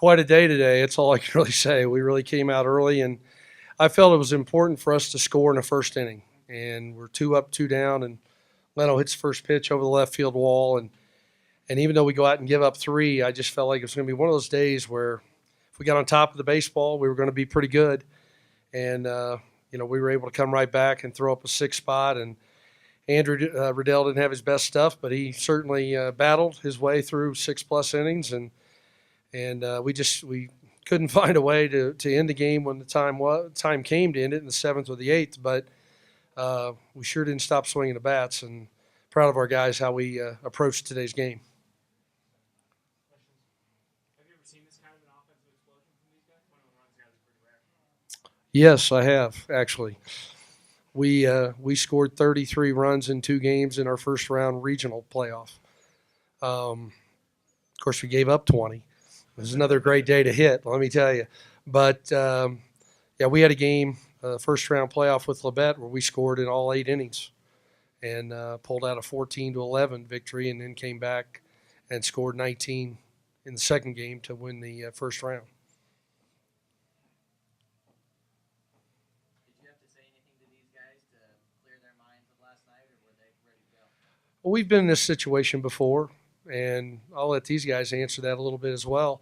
quite a day today. That's all I can really say. We really came out early, and I felt it was important for us to score in the first inning. And we're 2 up, 2 down, and Leno hits the first pitch over the left field wall. And even though we go out and give up 3, I just felt like it was going to be one of those days where if we got on top of the baseball, we were going to be pretty good. And, we were able to come right back and throw up a 6 spot. And Andrew Riddell didn't have his best stuff, but he certainly battled his way through 6+ innings. And we couldn't find a way to end the game when the time came to end it in the 7th or the 8th. But we sure didn't stop swinging the bats, and proud of our guys how we approached today's game. Have you ever seen this kind of an offensive explosion from these guys? One of the runs guys are pretty rare. Yes, I have, actually. We scored 33 runs in 2 games in our first round regional playoff. Of course, we gave up 20. It was another great day to hit, let me tell you. But, we had a game, first round playoff with Labette, where we scored in all 8 innings and pulled out a 14-11 victory, and then came back and scored 19 in the second game to win the first round. Did you have to say anything to these guys to clear their minds of last night, or were they ready to go? Well, we've been in this situation before, and I'll let these guys answer that a little bit as well.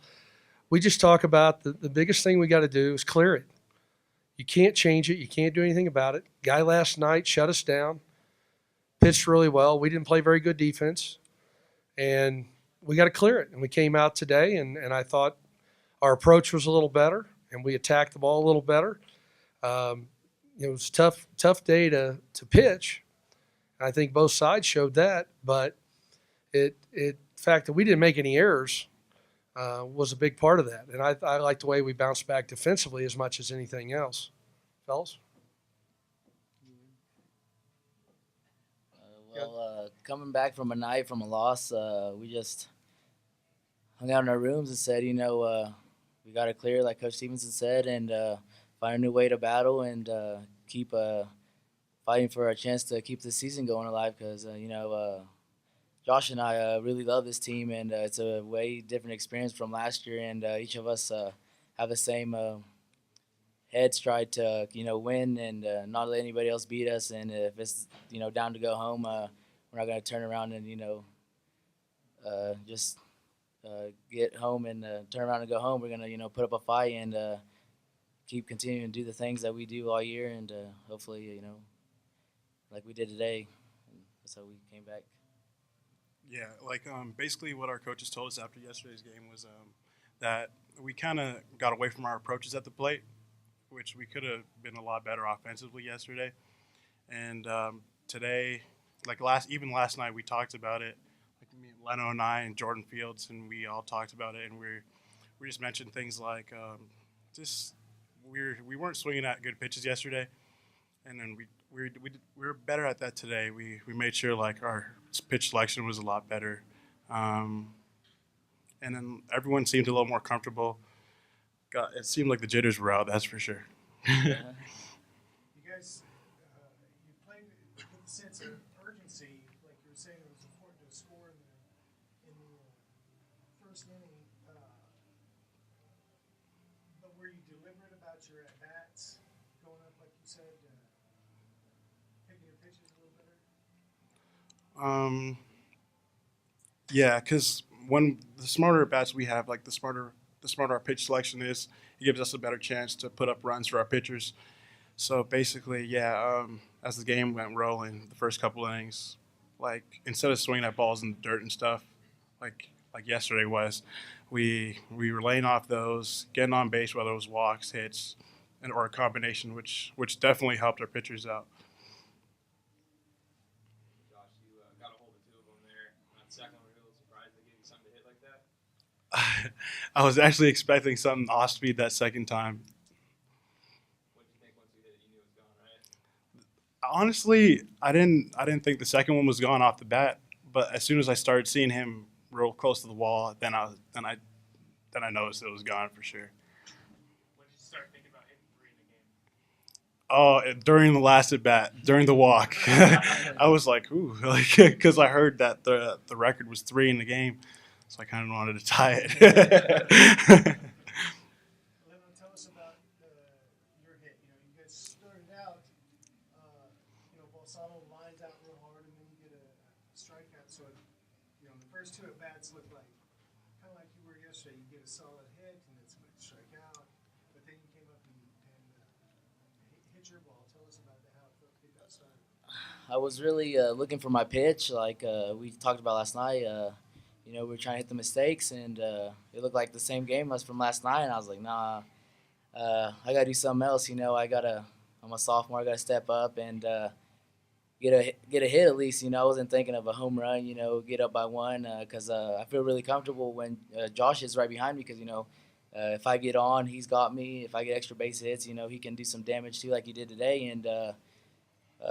We just talk about the biggest thing we got to do is clear it. You can't change it. You can't do anything about it. Guy last night shut us down, pitched really well. We didn't play very good defense, and we got to clear it. And we came out today, and I thought our approach was a little better, and we attacked the ball a little better. It was a tough day to pitch. I think both sides showed that, but the fact that we didn't make any errors was a big part of that. And I like the way we bounced back defensively as much as anything else. Fellas? Coming back from a loss, we just hung out in our rooms and said, we got to clear, like Coach Stevenson said, and find a new way to battle and keep fighting for a chance to keep the season going alive, because, Josh and I really love this team, and it's a way different experience from last year, and each of us have the same head stride to, win and not let anybody else beat us. And if it's, down to go home, we're not going to turn around and, just get home and turn around and go home. We're going to, put up a fight and keep continuing to do the things that we do all year, and hopefully, like we did today. And that's how we came back. Yeah, basically what our coaches told us after yesterday's game was that we kind of got away from our approaches at the plate, which we could have been a lot better offensively yesterday. And today, even last night, we talked about it. Me, Leno and I and Jordan Fields, and we all talked about it, and we just mentioned things like we weren't swinging at good pitches yesterday, and then we were better at that today. We made sure our pitch selection was a lot better, and then everyone seemed a little more comfortable. It seemed like the jitters were out, that's for sure. You guys, you played with a sense of urgency, like you were saying. It was important to score in the first inning. But were you deliberate about your at bats, going up like you said, picking your pitches a little better? Yeah, because when the smarter at bats we have, the smarter our pitch selection is, it gives us a better chance to put up runs for our pitchers. So basically, as the game went rolling, the first couple innings, instead of swinging at balls in the dirt and stuff, like yesterday was, we were laying off those, getting on base, whether it was walks, hits, or a combination, which definitely helped our pitchers out. I was actually expecting something off speed that second time. What did you think once you hit it? You knew it was gone, right? Honestly, I didn't think the second one was gone off the bat, but as soon as I started seeing him real close to the wall, then I noticed it was gone for sure. When did you start thinking about hitting 3 in the game? Oh, during the last at bat, during the walk, I was like, ooh, because I heard that the record was 3 in the game. So I kind of wanted to tie it. yesterday. You get a solid hit, and it's a quick strikeout. But then you came up and hit your ball. Tell us about how it felt to get that started. I was really looking for my pitch, like we talked about last night. We were trying to hit the mistakes, and it looked like the same game as from last night. And I was like, nah, I gotta do something else. I'm a sophomore. I gotta step up and get a hit at least. I wasn't thinking of a home run. Get up by one because I feel really comfortable when Josh is right behind me because if I get on, he's got me. If I get extra base hits, he can do some damage too, like he did today. And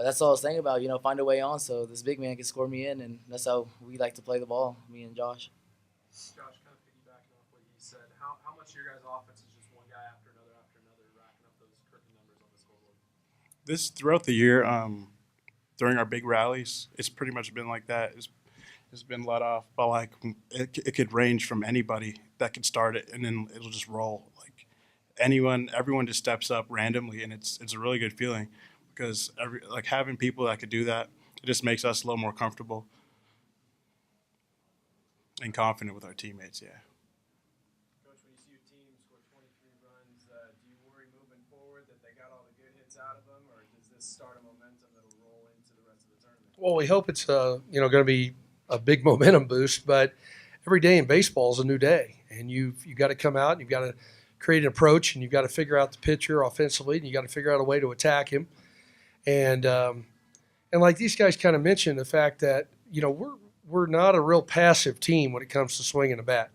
that's all I was thinking about. Find a way on so this big man can score me in, and that's how we like to play the ball, me and Josh. Josh, kind of piggybacking off what he said, how much of your guys' offense is just one guy after another, racking up those curtain numbers on the scoreboard? This throughout the year, during our big rallies, it's pretty much been like that. It's been let off, but like it could range from anybody that could start it, and then it'll just roll. Like everyone just steps up randomly, and it's a really good feeling because having people that could do that, it just makes us a little more comfortable and confident with our teammates. Yeah. Coach, when you see your team score 23 runs, do you worry moving forward that they got all the good hits out of them, or does this start a momentum that'll roll into the rest of the tournament? Well, we hope it's going to be a big momentum boost, but every day in baseball is a new day, and you've got to come out and you've got to create an approach, and you've got to figure out the pitcher offensively, and you got to figure out a way to attack him. And like these guys kind of mentioned, the fact that we're not a real passive team when it comes to swinging a bat,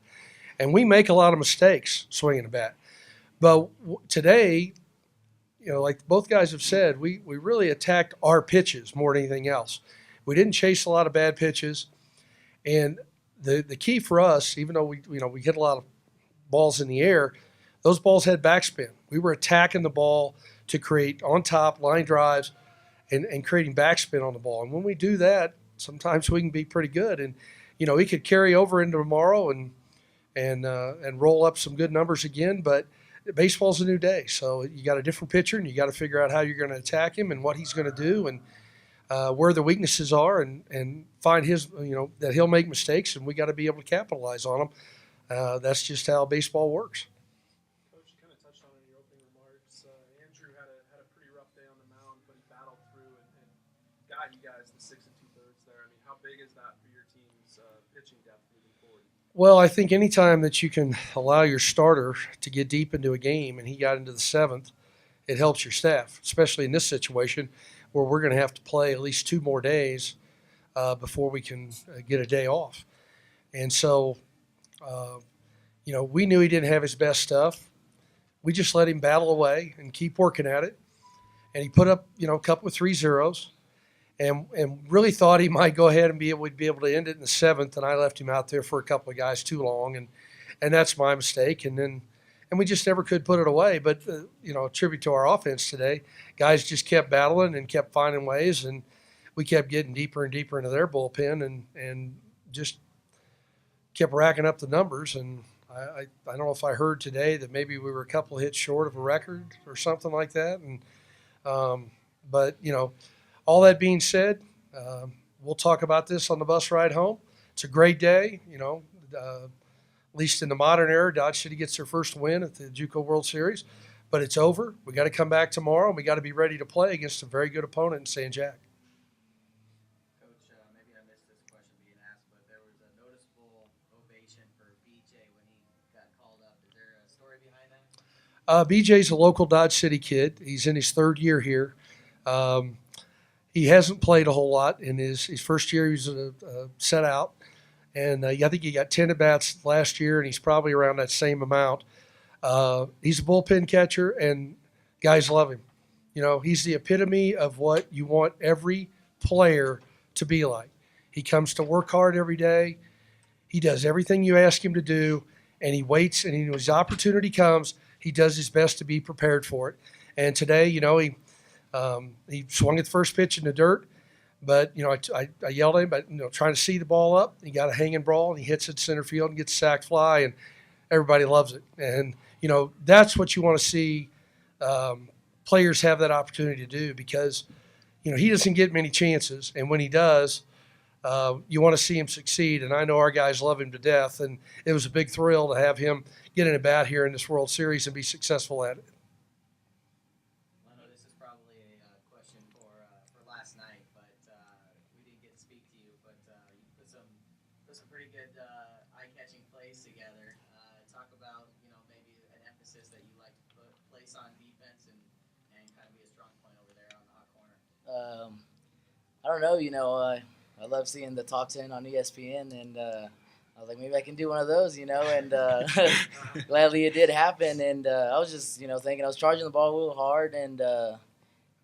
and we make a lot of mistakes swinging a bat. But today, like both guys have said, we really attacked our pitches more than anything else. We didn't chase a lot of bad pitches, and the key for us, even though we hit a lot of balls in the air, those balls had backspin. We were attacking the ball to create on top line drives and creating backspin on the ball. And when we do that, sometimes we can be pretty good. And he could carry over into tomorrow and roll up some good numbers again. But baseball's a new day, so you got a different pitcher, and you got to figure out how you're going to attack him and what he's going to do and where the weaknesses are, and find his that he'll make mistakes, and we got to be able to capitalize on them. That's just how baseball works. Coach, you kind of touched on it in your opening remarks. Andrew had a pretty rough day on the mound, but he battled through and got you guys the 6 2/3 there. I mean, how big is that for your team's pitching depth moving forward? Well, I think anytime that you can allow your starter to get deep into a game, and he got into the 7th, it helps your staff, especially in this situation where we're going to have to play at least 2 more days before we can get a day off. And so, we knew he didn't have his best stuff. We just let him battle away and keep working at it. And he put up, a couple of 3 zeros, and really thought he might go ahead and we'd be able to end it in the 7th. And I left him out there for a couple of guys too long, and that's my mistake. And we just never could put it away. But a tribute to our offense today, guys just kept battling and kept finding ways, and we kept getting deeper and deeper into their bullpen, and just kept racking up the numbers. And I don't know if I heard today that maybe we were a couple of hits short of a record or something like that. And but all that being said, we'll talk about this on the bus ride home. It's a great day, at least in the modern era. Dodge City gets their first win at the JUCO World Series, but it's over. We got to come back tomorrow, and we got to be ready to play against a very good opponent in San Jack. Coach, maybe I missed this question being asked, but there was a noticeable ovation for BJ when he got called up. Is there a story behind that? BJ's a local Dodge City kid. He's in his 3rd year here. He hasn't played a whole lot. In his first year, he was set out. And I think he got 10 at-bats last year, and he's probably around that same amount. He's a bullpen catcher, and guys love him. He's the epitome of what you want every player to be like. He comes to work hard every day. He does everything you ask him to do, and he waits, and when his opportunity comes, he does his best to be prepared for it. And today, he swung at the first pitch in the dirt. But, I yelled at him, but, trying to see the ball up. He got a hanging brawl, and he hits it center field and gets a sac fly, and everybody loves it. And, that's what you want to see players have that opportunity to do because, he doesn't get many chances. And when he does, You want to see him succeed, and I know our guys love him to death. And it was a big thrill to have him get in a bat here in this World Series and be successful at it. Leno, this is probably a question for last night, but we didn't get to speak to you. But you put some pretty good eye-catching plays together. Talk about maybe an emphasis that you like to place on defense and kind of be a strong point over there on the hot corner. I don't know. I love seeing the top 10 on ESPN, and I was like, maybe I can do one of those, and gladly it did happen. And I was just, thinking I was charging the ball a little hard, and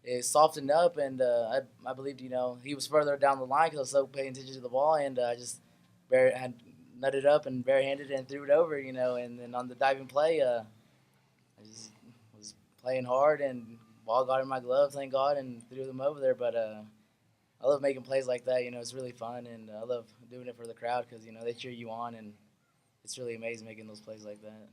it softened up, and I believed, he was further down the line because I was so paying attention to the ball, and I just had nutted up and barehanded and threw it over, and then on the diving play, I just was playing hard, and ball got in my glove, thank God, and threw them over there. But I love making plays like that. It's really fun, and I love doing it for the crowd because they cheer you on, and it's really amazing making those plays like that.